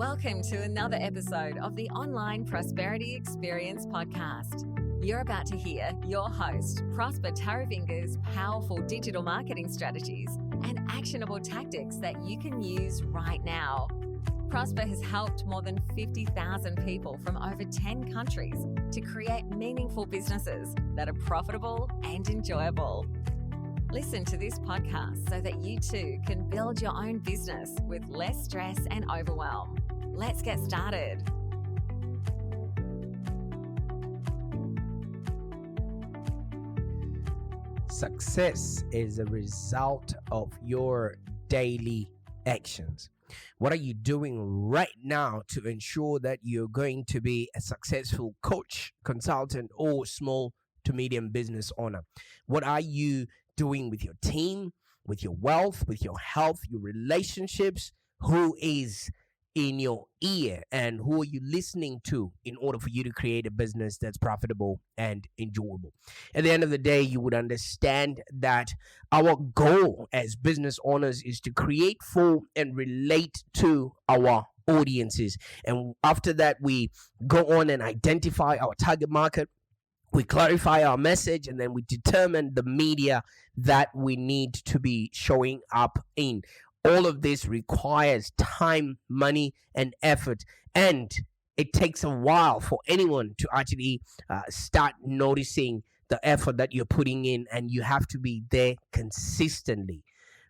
Welcome to another episode of the Online Prosperity Experience podcast. You're about to hear your host, Prosper Taravinga's powerful digital marketing strategies and actionable tactics that you can use right now. Prosper has helped more than 50,000 people from over 10 countries to create meaningful businesses that are profitable and enjoyable. Listen to this podcast so that you too can build your own business with less stress and overwhelm. Let's get started. Success is a result of your daily actions. What are you doing right now to ensure that you're going to be a successful coach, consultant, or small to medium business owner? What are you doing with your team, with your wealth, with your health, your relationships? Who is in your ear and who are you listening to in order for you to create a business that's profitable and enjoyable? At the end of the day, you would understand that our goal as business owners is to create for and relate to our audiences. And after that, we go on and identify our target market. We clarify our message, and then we determine the media that we need to be showing up in. All of this requires time, money, and effort, and it takes a while for anyone to actually start noticing the effort that you're putting in, and you have to be there consistently.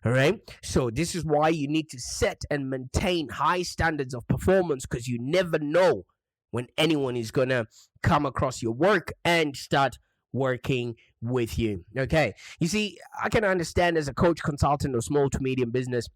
All right. So this is why you need to set and maintain high standards of performance, because you never know when anyone is going to come across your work and start working with you. Okay. You see, I can understand as a coach, consultant, or small to medium business,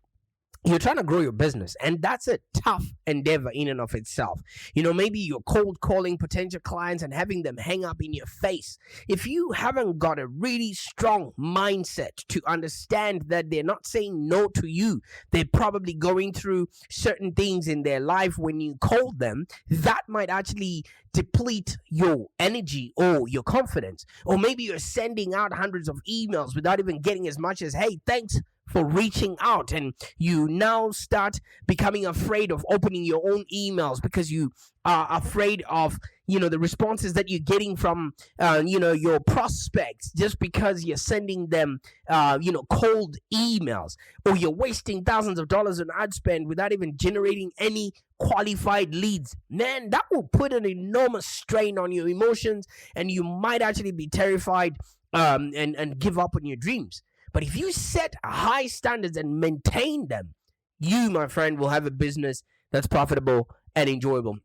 you're trying to grow your business, and that's a tough endeavor in and of itself. You know, maybe you're cold calling potential clients and having them hang up in your face. If you haven't got a really strong mindset to understand that they're not saying no to you, they're probably going through certain things in their life when you call them, that might actually deplete your energy or your confidence. Or maybe you're sending out hundreds of emails without even getting as much as, hey, thanks for reaching out, and you now start becoming afraid of opening your own emails because you are afraid of the responses that you're getting from your prospects, just because you're sending them cold emails, or you're wasting thousands of dollars on ad spend without even generating any qualified leads. Man, that will put an enormous strain on your emotions, and you might actually be terrified and give up on your dreams. But if you set high standards and maintain them, you, my friend, will have a business that's profitable and enjoyable.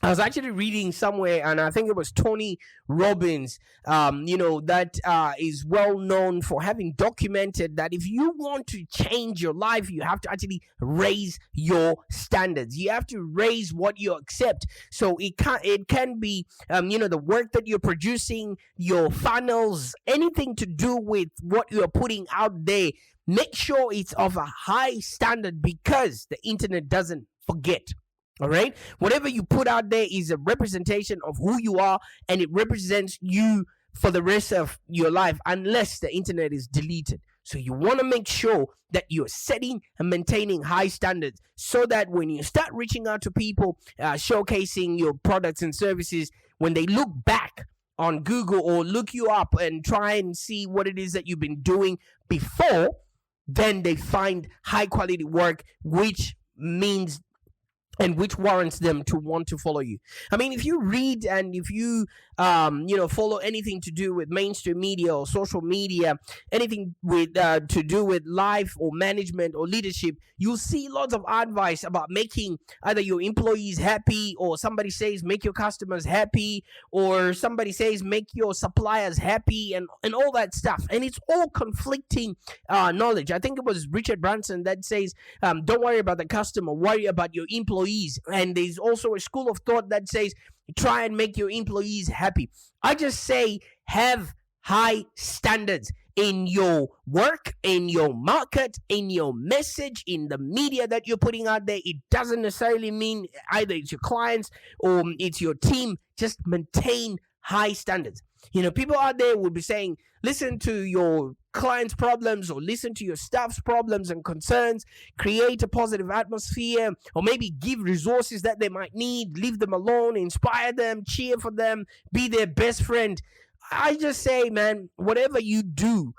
I was actually reading somewhere, and I think it was Tony Robbins, that is well known for having documented that if you want to change your life, you have to actually raise your standards. You have to raise what you accept. So it can be, the work that you're producing, your funnels, anything to do with what you're putting out there. Make sure it's of a high standard, because the internet doesn't forget. All right. Whatever you put out there is a representation of who you are, and it represents you for the rest of your life, unless the internet is deleted. So you want to make sure that you're setting and maintaining high standards, so that when you start reaching out to people, showcasing your products and services, when they look back on Google or look you up and try and see what it is that you've been doing before, then they find high quality work, which means and which warrants them to want to follow you. I mean, if you read and if you, follow anything to do with mainstream media or social media, anything with to do with life or management or leadership, you'll see lots of advice about making either your employees happy, or somebody says make your customers happy, or somebody says make your suppliers happy, and all that stuff. And it's all conflicting knowledge. I think it was Richard Branson that says, don't worry about the customer, worry about your employees. And there's also a school of thought that says try and make your employees happy. I just say have high standards in your work, in your market, in your message, in the media that you're putting out there. It doesn't necessarily mean either it's your clients or it's your team. Just maintain high standards. People out there will be saying, listen to your clients' problems or listen to your staff's problems and concerns, create a positive atmosphere, or maybe give resources that they might need, leave them alone, inspire them, cheer for them, be their best friend. I just say, man, whatever you do,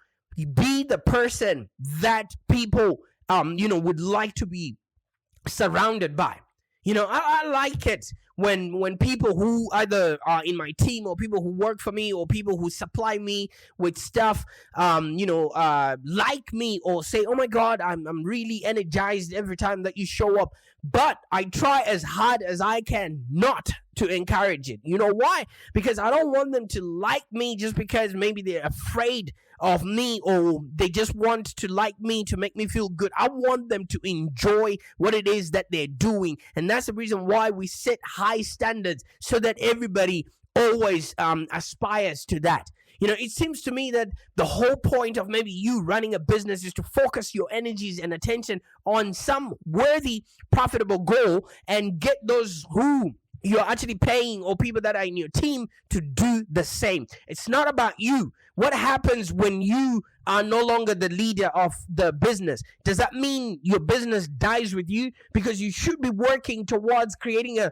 be the person that people would like to be surrounded by. I like it when people who either are in my team or people who work for me or people who supply me with stuff, like me or say, oh my God, I'm really energized every time that you show up. But I try as hard as I can not to encourage it. You know why? Because I don't want them to like me just because maybe they're afraid of me or they just want to like me to make me feel good. I want them to enjoy what it is that they're doing. And that's the reason why we set high standards so that everybody always aspires to that. It seems to me that the whole point of maybe you running a business is to focus your energies and attention on some worthy, profitable goal and get those who you're actually paying or people that are in your team to do the same. It's not about you. What happens when you are no longer the leader of the business? Does that mean your business dies with you? Because you should be working towards creating a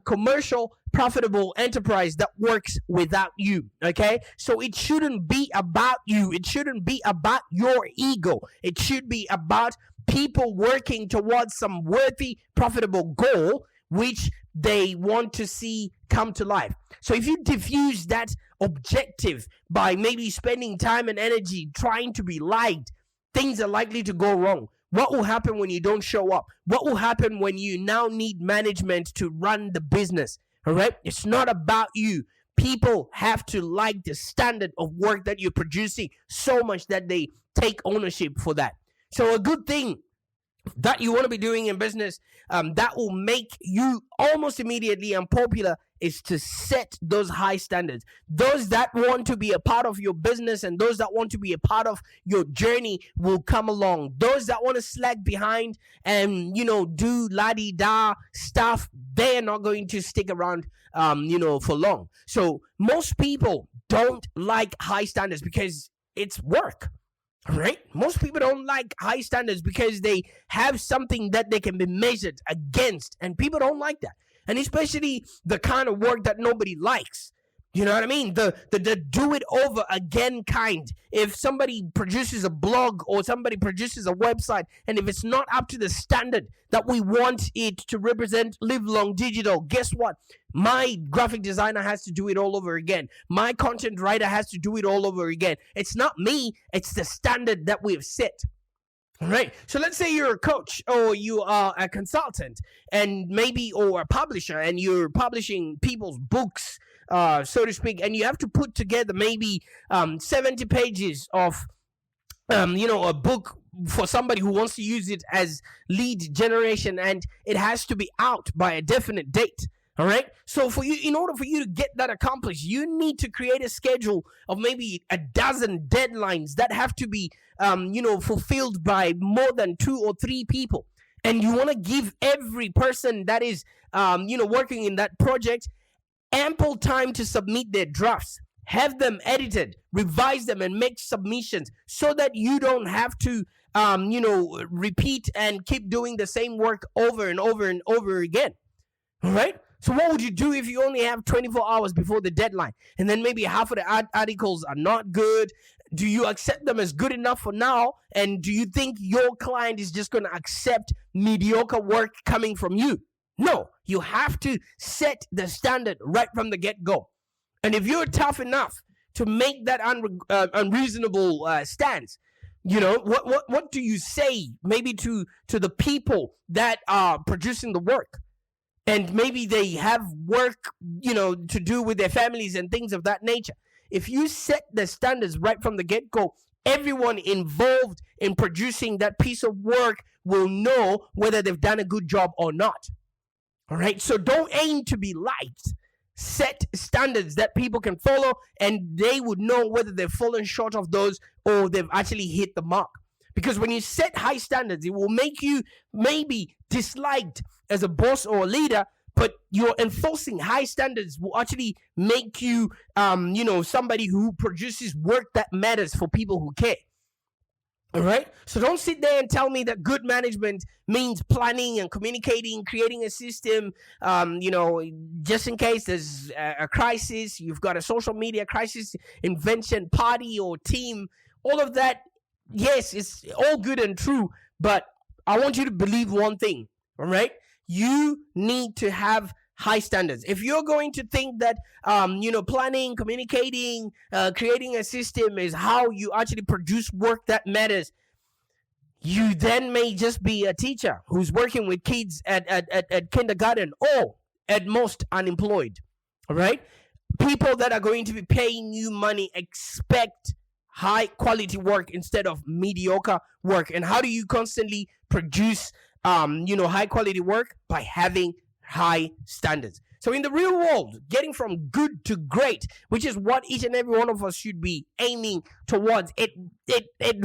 commercial, profitable enterprise that works without you. Okay? So it shouldn't be about you. It shouldn't be about your ego. It should be about people working towards some worthy, profitable goal which they want to see come to life. So if you diffuse that objective by maybe spending time and energy trying to be liked, things are likely to go wrong. What will happen when you don't show up? What will happen when you now need management to run the business? All right? It's not about you. People have to like the standard of work that you're producing so much that they take ownership for that. So a good thing that you want to be doing in business that will make you almost immediately unpopular is to set those high standards. Those that want to be a part of your business and those that want to be a part of your journey will come along. Those that want to slack behind and do la-di-da stuff, they're not going to stick around for long. So most people don't like high standards because it's work. Right? Most people don't like high standards because they have something that they can be measured against, and people don't like that. And especially the kind of work that nobody likes. You know what I mean? The do it over again kind. If somebody produces a blog or somebody produces a website, and if it's not up to the standard that we want it to represent Live Long Digital, guess what? My graphic designer has to do it all over again. My content writer has to do it all over again. It's not me, it's the standard that we've set. All right. So let's say you're a coach or you are a consultant and maybe or a publisher and you're publishing people's books, so to speak, and you have to put together maybe 70 pages of a book for somebody who wants to use it as lead generation, and it has to be out by a definite date. All right. So in order for you to get that accomplished, you need to create a schedule of maybe a dozen deadlines that have to be, fulfilled by more than 2 or 3 people. And you want to give every person that is, working in that project ample time to submit their drafts, have them edited, revise them, and make submissions so that you don't have to, repeat and keep doing the same work over and over and over again. All right. So what would you do if you only have 24 hours before the deadline and then maybe half of the articles are not good? Do you accept them as good enough for now? And do you think your client is just going to accept mediocre work coming from you? No, you have to set the standard right from the get-go. And if you're tough enough to make that unreasonable stance, what do you say maybe to the people that are producing the work? And maybe they have work, to do with their families and things of that nature. If you set the standards right from the get-go, everyone involved in producing that piece of work will know whether they've done a good job or not. All right? So don't aim to be liked. Set standards that people can follow, and they would know whether they've fallen short of those or they've actually hit the mark. Because when you set high standards, it will make you maybe disliked as a boss or a leader, but you're enforcing high standards will actually make you, somebody who produces work that matters for people who care. All right. So don't sit there and tell me that good management means planning and communicating, creating a system. Just in case there's a crisis, you've got a social media crisis, invention, party, or team. All of that, yes, it's all good and true. But I want you to believe one thing. All right. You need to have high standards. If you're going to think that planning, communicating, creating a system is how you actually produce work that matters, you then may just be a teacher who's working with kids at kindergarten, or at most unemployed. All right. People that are going to be paying you money expect high quality work instead of mediocre work. And how do you constantly produce high quality work? By having high standards. So in the real world, getting from good to great, which is what each and every one of us should be aiming towards, it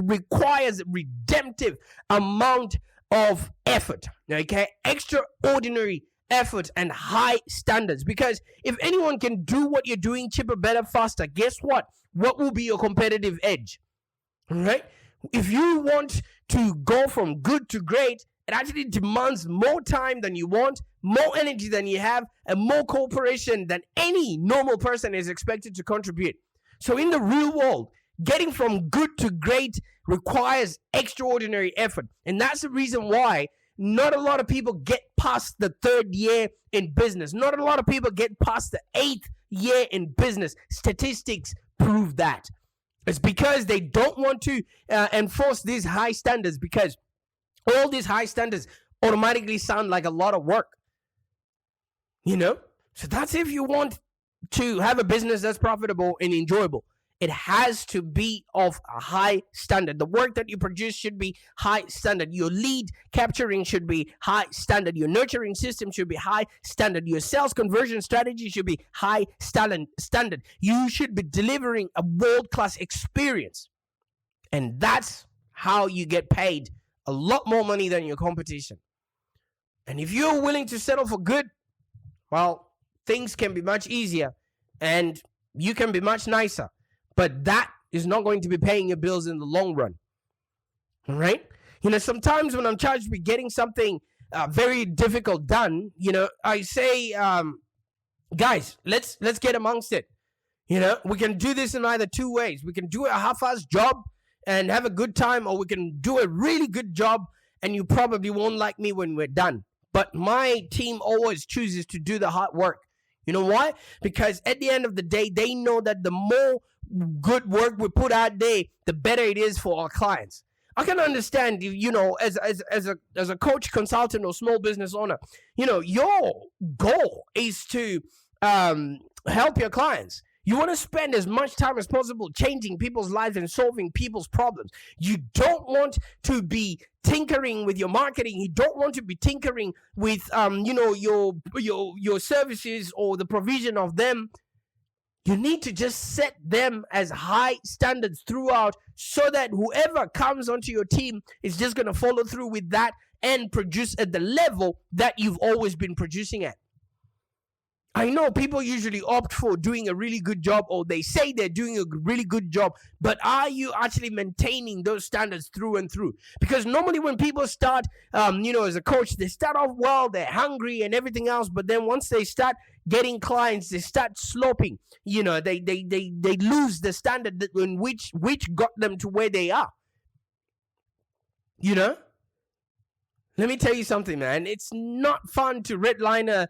requires a redemptive amount of effort. Okay, extraordinary effort and high standards. Because if anyone can do what you're doing cheaper, better, faster, guess what? What will be your competitive edge? Right? If you want to go from good to great, it actually demands more time than you want, more energy than you have, and more cooperation than any normal person is expected to contribute. So in the real world, getting from good to great requires extraordinary effort. And that's the reason why not a lot of people get past the 3rd year in business. Not a lot of people get past the 8th year in business. Statistics prove that. It's because they don't want to enforce these high standards, because all these high standards automatically sound like a lot of work. So that's if you want to have a business that's profitable and enjoyable. It has to be of a high standard. The work that you produce should be high standard. Your lead capturing should be high standard. Your nurturing system should be high standard. Your sales conversion strategy should be high standard. You should be delivering a world-class experience. And that's how you get paid a lot more money than your competition. And if you're willing to settle for good, well, things can be much easier and you can be much nicer. But that is not going to be paying your bills in the long run. All right? Sometimes when I'm charged with getting something very difficult done, I say, guys, let's get amongst it. We can do this in either two ways. We can do a half-assed job and have a good time, or we can do a really good job and you probably won't like me when we're done. But my team always chooses to do the hard work. You know why? Because at the end of the day, they know that the more good work we put out there, the better it is for our clients. I can understand, as a coach, consultant, or small business owner, your goal is to help your clients. You want to spend as much time as possible changing people's lives and solving people's problems. You don't want to be tinkering with your marketing. You don't want to be tinkering with your services or the provision of them. You need to just set them as high standards throughout, so that whoever comes onto your team is just going to follow through with that and produce at the level that you've always been producing at. I know people usually opt for doing a really good job, or they say they're doing a really good job, but are you actually maintaining those standards through and through? Because normally when people start, as a coach, they start off well, they're hungry and everything else, but then once they start getting clients, they start sloping. They lose the standard in which got them to where they are. Let me tell you something, man. It's not fun to redline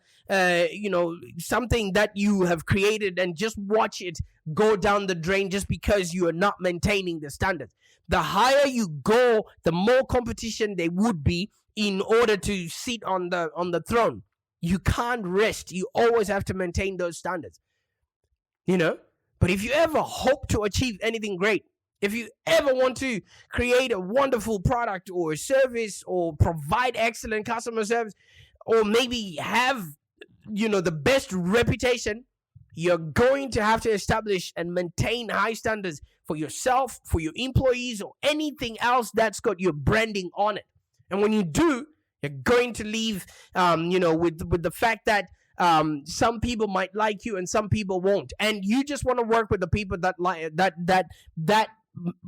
something that you have created and just watch it go down the drain just because you are not maintaining the standards. The higher you go, the more competition there would be in order to sit on the throne. You can't rest. You always have to maintain those standards. But if you ever hope to achieve anything great, if you ever want to create a wonderful product or service, or provide excellent customer service, or maybe have, the best reputation, you're going to have to establish and maintain high standards for yourself, for your employees, or anything else that's got your branding on it. And when you do, you're going to leave, with the fact that some people might like you and some people won't. And you just want to work with the people that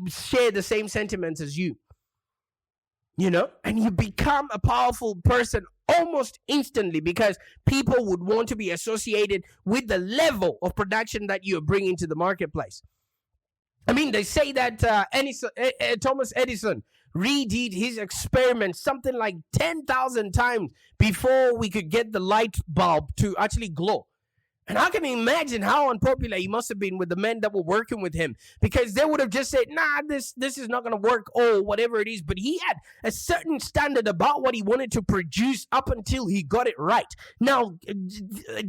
share the same sentiments as you. And you become a powerful person almost instantly because people would want to be associated with the level of production that you're bringing to the marketplace. I mean, they say that Thomas Edison redid his experiment something like 10,000 times before we could get the light bulb to actually glow. And I can imagine how unpopular he must have been with the men that were working with him, because they would have just said, nah, this is not going to work, or whatever it is. But he had a certain standard about what he wanted to produce up until he got it right. Now,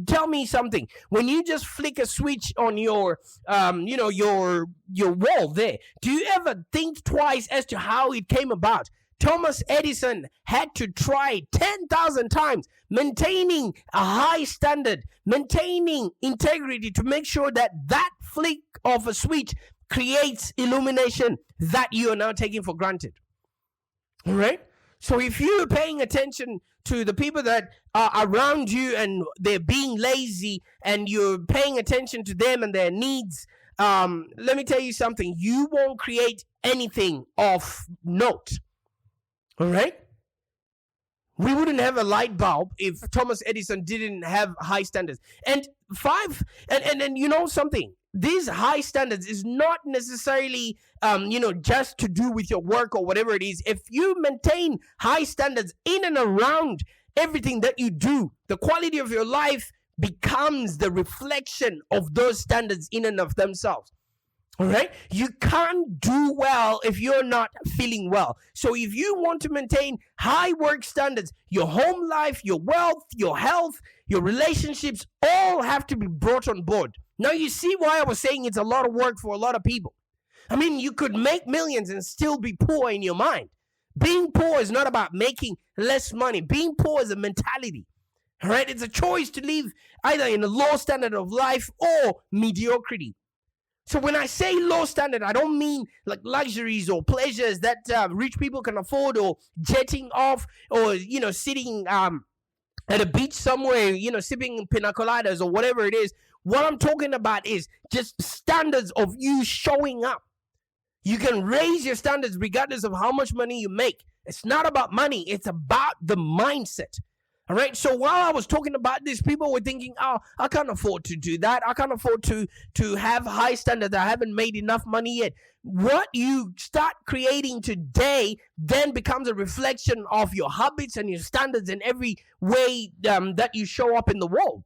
tell me something. When you just flick a switch on your wall there, do you ever think twice as to how it came about? Thomas Edison had to try 10,000 times, maintaining a high standard, maintaining integrity to make sure that flick of a switch creates illumination that you are now taking for granted. All right? So if you're paying attention to the people that are around you and they're being lazy, and you're paying attention to them and their needs, let me tell you something. You won't create anything of note. All right? We wouldn't have a light bulb if Thomas Edison didn't have high standards. And you know something? These high standards is not necessarily, just to do with your work or whatever it is. If you maintain high standards in and around everything that you do, the quality of your life becomes the reflection of those standards in and of themselves. All right? You can't do well if you're not feeling well. So if you want to maintain high work standards, your home life, your wealth, your health, your relationships, all have to be brought on board. Now you see why I was saying it's a lot of work for a lot of people. I mean, you could make millions and still be poor in your mind. Being poor is not about making less money. Being poor is a mentality. All right? It's a choice to live either in a low standard of life or mediocrity. So when I say low standard, I don't mean like luxuries or pleasures that rich people can afford, or jetting off, or, sitting at a beach somewhere, sipping pina coladas or whatever it is. What I'm talking about is just standards of you showing up. You can raise your standards regardless of how much money you make. It's not about money. It's about the mindset. All right. So while I was talking about this, people were thinking, oh, I can't afford to do that. I can't afford to have high standards. I haven't made enough money yet. What you start creating today then becomes a reflection of your habits and your standards in every way that you show up in the world.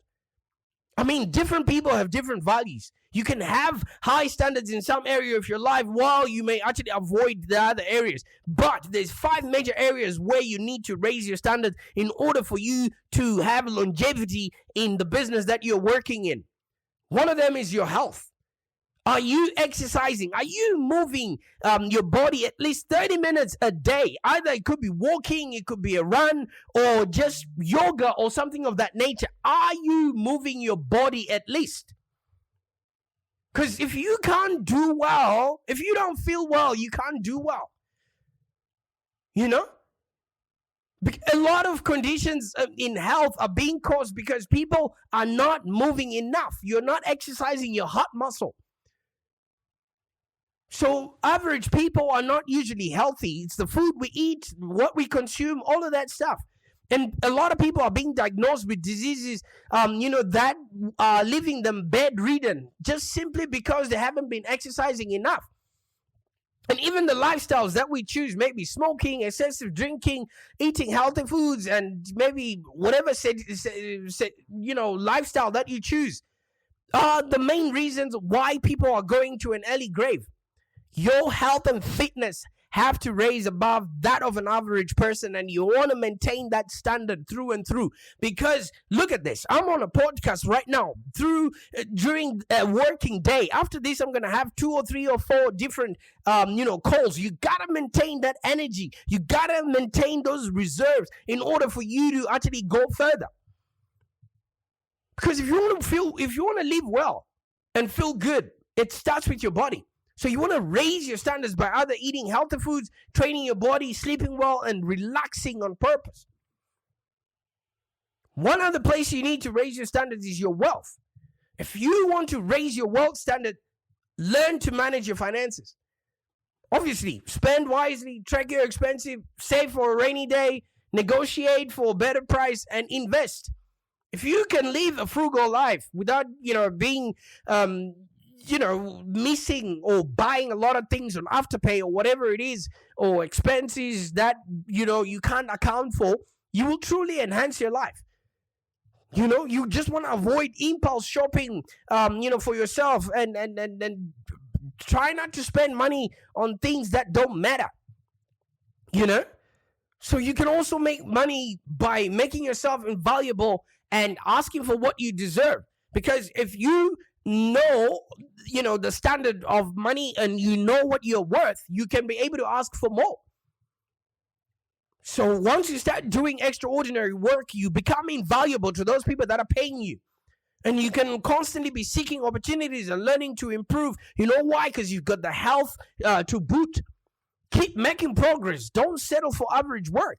I mean, different people have different values. You can have high standards in some area of your life while you may actually avoid the other areas. But there's 5 major areas where you need to raise your standards in order for you to have longevity in the business that you're working in. One of them is your health. Are you exercising? Are you moving your body at least 30 minutes a day? Either it could be walking, it could be a run, or just yoga or something of that nature. Are you moving your body at least? Because if you can't do well, if you don't feel well, you can't do well. A lot of conditions in health are being caused because people are not moving enough. You're not exercising your heart muscle. So average people are not usually healthy. It's the food we eat, what we consume, all of that stuff. And a lot of people are being diagnosed with diseases, that are leaving them bedridden just simply because they haven't been exercising enough. And even the lifestyles that we choose, maybe smoking, excessive drinking, eating healthy foods, and maybe whatever lifestyle that you choose, are the main reasons why people are going to an early grave. Your health and fitness have to raise above that of an average person, and you want to maintain that standard through and through. Because look at this, I'm on a podcast right now during a working day. After this, I'm going to have 2 or 3 or 4 different calls. You got to maintain that energy. You got to maintain those reserves in order for you to actually go further. Because if you want to live well and feel good, it starts with your body. So you want to raise your standards by either eating healthy foods, training your body, sleeping well, and relaxing on purpose. One other place you need to raise your standards is your wealth. If you want to raise your wealth standard, learn to manage your finances. Obviously, spend wisely, track your expenses, save for a rainy day, negotiate for a better price, and invest. If you can live a frugal life without, being, missing or buying a lot of things on afterpay or whatever it is, or expenses that, you can't account for, you will truly enhance your life. You just want to avoid impulse shopping, for yourself, and try not to spend money on things that don't matter. So you can also make money by making yourself invaluable and asking for what you deserve. Because if you know, the standard of money and you know what you're worth, you can be able to ask for more. So once you start doing extraordinary work, you become invaluable to those people that are paying you. And you can constantly be seeking opportunities and learning to improve. You know why? Because you've got the health to boot. Keep making progress. Don't settle for average work.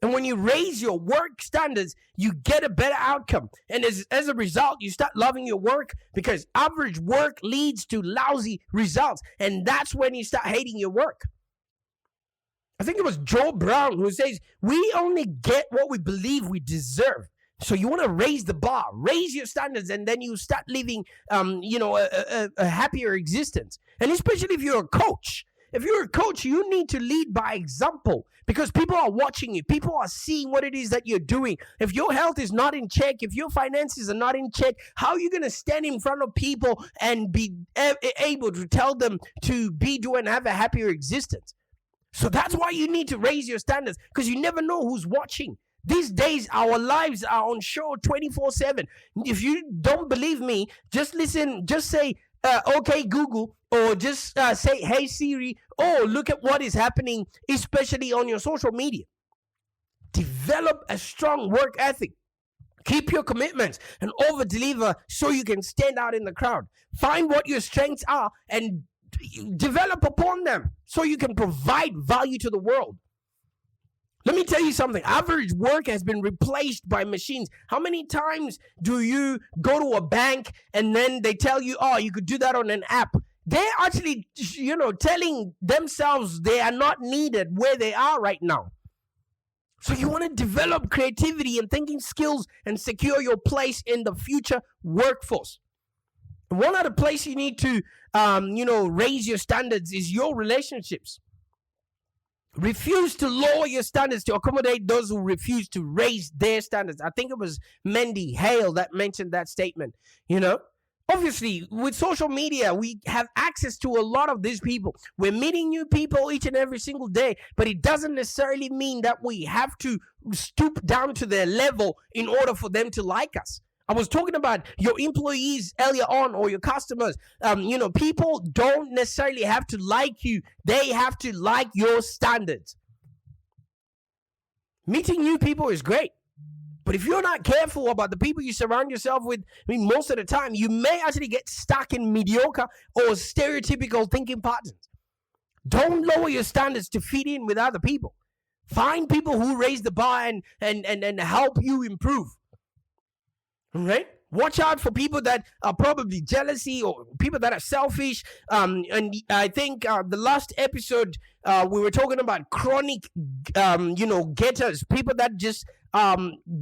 And when you raise your work standards, you get a better outcome. And as a result, you start loving your work, because average work leads to lousy results. And that's when you start hating your work. I think it was Joe Brown who says, we only get what we believe we deserve. So you want to raise the bar, raise your standards, and then you start living, a happier existence. And especially if you're a coach. If you're a coach, you need to lead by example, because people are watching you. People are seeing what it is that you're doing. If your health is not in check, if your finances are not in check, how are you going to stand in front of people and be able to tell them to do and have a happier existence? So that's why you need to raise your standards, because you never know who's watching. These days, our lives are on show 24/7. If you don't believe me, just listen, just say, okay, Google, or just say, hey, Siri, or look at what is happening, especially on your social media. Develop a strong work ethic. Keep your commitments and over-deliver so you can stand out in the crowd. Find what your strengths are and develop upon them so you can provide value to the world. Let me tell you something. Average work has been replaced by machines. How many times do you go to a bank and then they tell you, oh, you could do that on an app? They're actually, telling themselves they are not needed where they are right now. So you want to develop creativity and thinking skills and secure your place in the future workforce. One other place you need to, raise your standards is your relationships. Refuse to lower your standards to accommodate those who refuse to raise their standards. I think it was M.E.D.I.A that mentioned that statement. Obviously, with social media, we have access to a lot of these people. We're meeting new people each and every single day, but it doesn't necessarily mean that we have to stoop down to their level in order for them to like us. I was talking about your employees earlier on, or your customers. People don't necessarily have to like you. They have to like your standards. Meeting new people is great. But if you're not careful about the people you surround yourself with, most of the time, you may actually get stuck in mediocre or stereotypical thinking patterns. Don't lower your standards to fit in with other people. Find people who raise the bar and help you improve. Right? Watch out for people that are probably jealousy, or people that are selfish. And I think the last episode we were talking about chronic, getters, people that just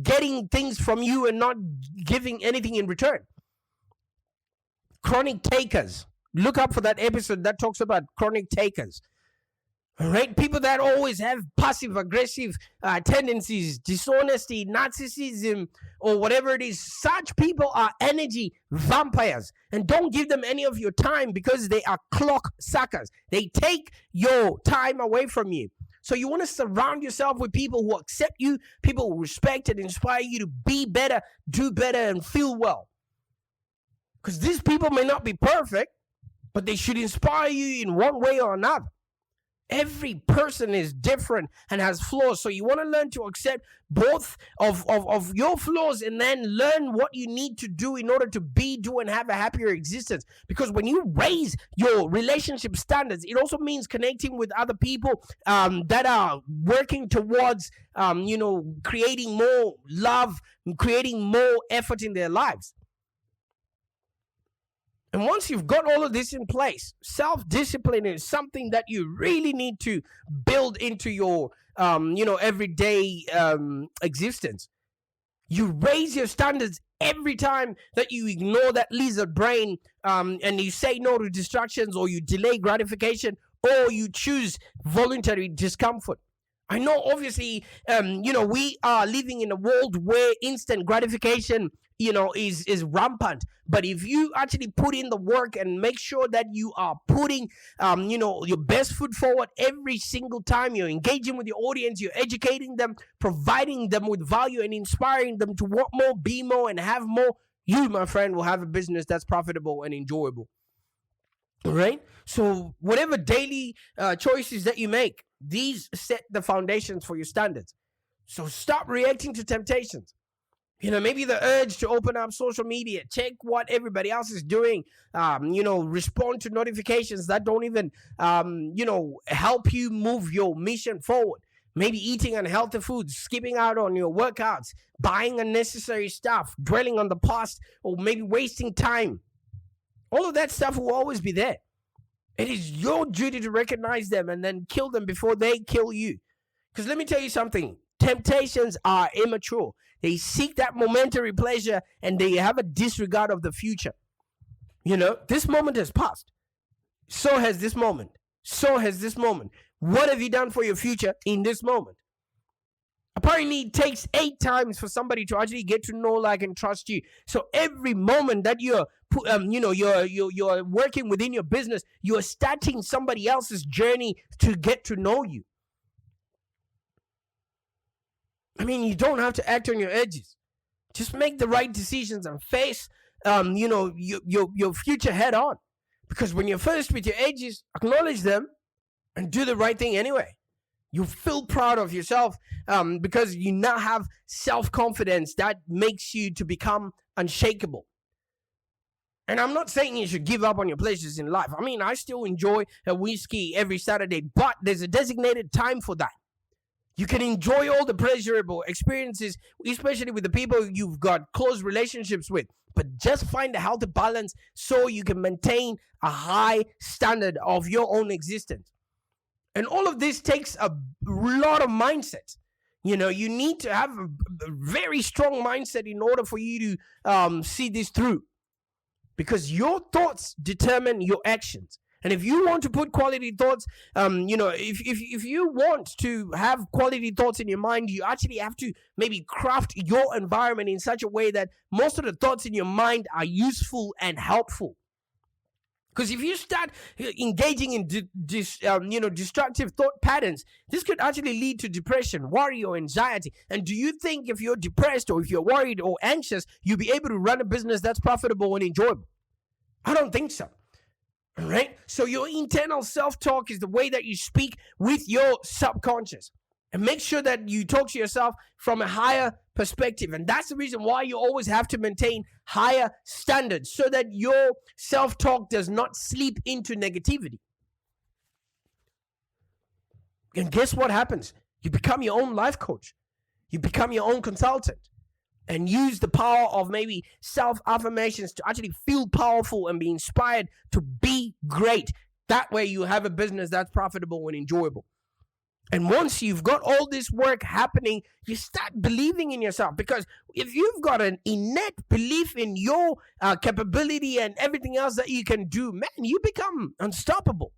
getting things from you and not giving anything in return. Chronic takers. Look up for that episode that talks about chronic takers. All right, people that always have passive-aggressive tendencies, dishonesty, narcissism, or whatever it is. Such people are energy vampires. And don't give them any of your time, because they are clock suckers. They take your time away from you. So you want to surround yourself with people who accept you, people who respect and inspire you to be better, do better, and feel well. Because these people may not be perfect, but they should inspire you in one way or another. Every person is different and has flaws. So you want to learn to accept both of your flaws, and then learn what you need to do in order to do and have a happier existence. Because when you raise your relationship standards, it also means connecting with other people that are working towards, creating more love, creating more effort in their lives. And once you've got all of this in place, self-discipline is something that you really need to build into your, everyday existence. You raise your standards every time that you ignore that lizard brain, and you say no to distractions, or you delay gratification, or you choose voluntary discomfort. I know, obviously, we are living in a world where instant gratification, is rampant. But if you actually put in the work and make sure that you are putting, your best foot forward every single time you're engaging with your audience, you're educating them, providing them with value, and inspiring them to want more, be more, and have more, you, my friend, will have a business that's profitable and enjoyable. Right? So whatever daily choices that you make, these set the foundations for your standards. So stop reacting to temptations. Maybe the urge to open up social media, check what everybody else is doing, respond to notifications that don't even, help you move your mission forward. Maybe eating unhealthy foods, skipping out on your workouts, buying unnecessary stuff, dwelling on the past, or maybe wasting time. All of that stuff will always be there. It is your duty to recognize them and then kill them before they kill you. Because let me tell you something. Temptations are immature. They seek that momentary pleasure, and they have a disregard of the future. This moment has passed. So has this moment. So has this moment. What have you done for your future in this moment? Apparently, it takes 8 times for somebody to actually get to know, like, and trust you. So every moment that you're working within your business, you're starting somebody else's journey to get to know you. I mean, you don't have to act on your edges. Just make the right decisions and face, your future head on. Because when you're first with your edges, acknowledge them and do the right thing anyway. You feel proud of yourself because you now have self-confidence that makes you to become unshakable. And I'm not saying you should give up on your pleasures in life. I mean, I still enjoy a whiskey every Saturday, but there's a designated time for that. You can enjoy all the pleasurable experiences, especially with the people you've got close relationships with. But just find a healthy balance so you can maintain a high standard of your own existence. And all of this takes a lot of mindset. You need to have a very strong mindset in order for you to see this through. Because your thoughts determine your actions. And if you want to put quality thoughts, if you want to have quality thoughts in your mind, you actually have to maybe craft your environment in such a way that most of the thoughts in your mind are useful and helpful. Because if you start engaging in destructive thought patterns, this could actually lead to depression, worry, or anxiety. And do you think if you're depressed or if you're worried or anxious, you'll be able to run a business that's profitable and enjoyable? I don't think so. All right? So your internal self-talk is the way that you speak with your subconscious. And make sure that you talk to yourself from a higher perspective. And that's the reason why you always have to maintain higher standards so that your self-talk does not slip into negativity. And guess what happens? You become your own life coach. You become your own consultant. And use the power of maybe self-affirmations to actually feel powerful and be inspired to be great. That way you have a business that's profitable and enjoyable. And once you've got all this work happening, you start believing in yourself. Because if you've got an innate belief in your capability and everything else that you can do, man, you become unstoppable.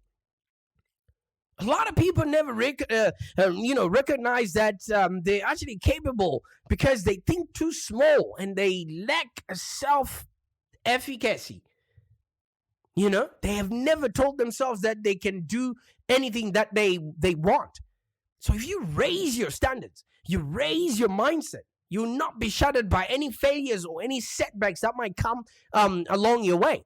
A lot of people never recognize that they're actually capable because they think too small and they lack self-efficacy. They have never told themselves that they can do anything that they want. So if you raise your standards, you raise your mindset, you'll not be shattered by any failures or any setbacks that might come along your way.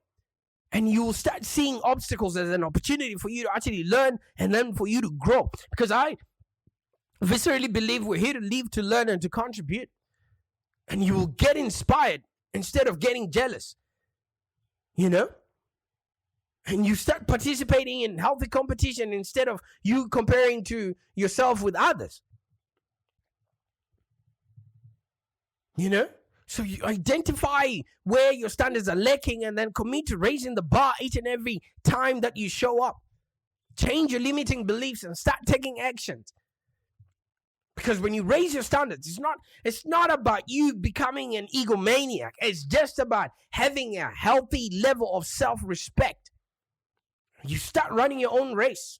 And you will start seeing obstacles as an opportunity for you to actually learn and then for you to grow. Because I viscerally believe we're here to live, to learn, and to contribute. And you will get inspired instead of getting jealous. And you start participating in healthy competition instead of you comparing to yourself with others. So you identify where your standards are lacking and then commit to raising the bar each and every time that you show up. Change your limiting beliefs and start taking actions. Because when you raise your standards, it's not about you becoming an egomaniac. It's just about having a healthy level of self-respect. You start running your own race.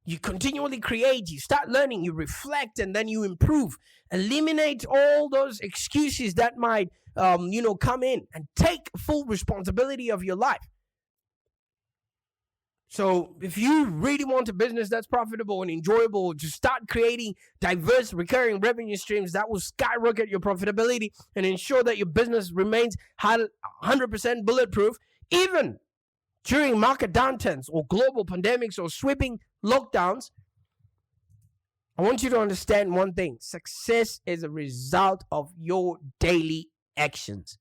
You continually create, you start learning, you reflect, and then you improve. Eliminate all those excuses that might, come in, and take full responsibility of your life. So if you really want a business that's profitable and enjoyable, just start creating diverse recurring revenue streams that will skyrocket your profitability and ensure that your business remains 100% bulletproof, even during market downturns or global pandemics or sweeping lockdowns. I want you to understand one thing. Success is a result of your daily actions.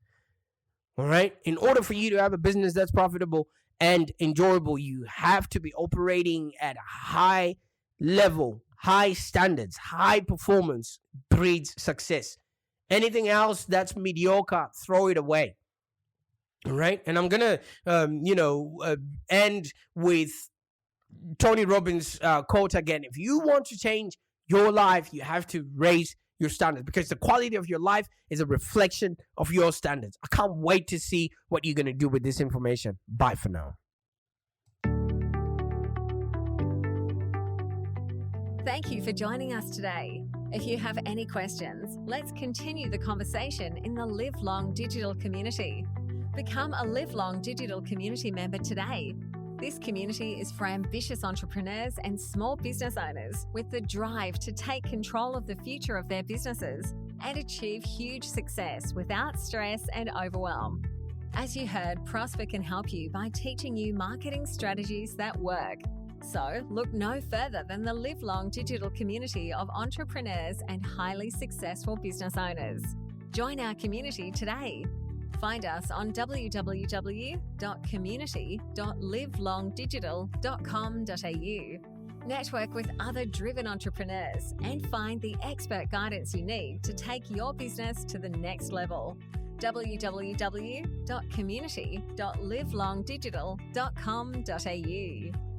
All right? In order for you to have a business that's profitable and enjoyable, you have to be operating at a high level, high standards. High performance breeds success. Anything else that's mediocre, throw it away. All right? And I'm going to, end with Tony Robbins' quote again. If you want to change your life, you have to raise your standards, because the quality of your life is a reflection of your standards. I can't wait to see what you're going to do with this information. Bye for now. Thank you for joining us today. If you have any questions, let's continue the conversation in the Live Long Digital community. Become a Live Long Digital community member today. This community is for ambitious entrepreneurs and small business owners with the drive to take control of the future of their businesses and achieve huge success without stress and overwhelm. As you heard, Prosper can help you by teaching you marketing strategies that work. So look no further than the Live Long Digital community of entrepreneurs and highly successful business owners. Join our community today. Find us on www.community.livelongdigital.com.au. Network with other driven entrepreneurs and find the expert guidance you need to take your business to the next level. www.community.livelongdigital.com.au.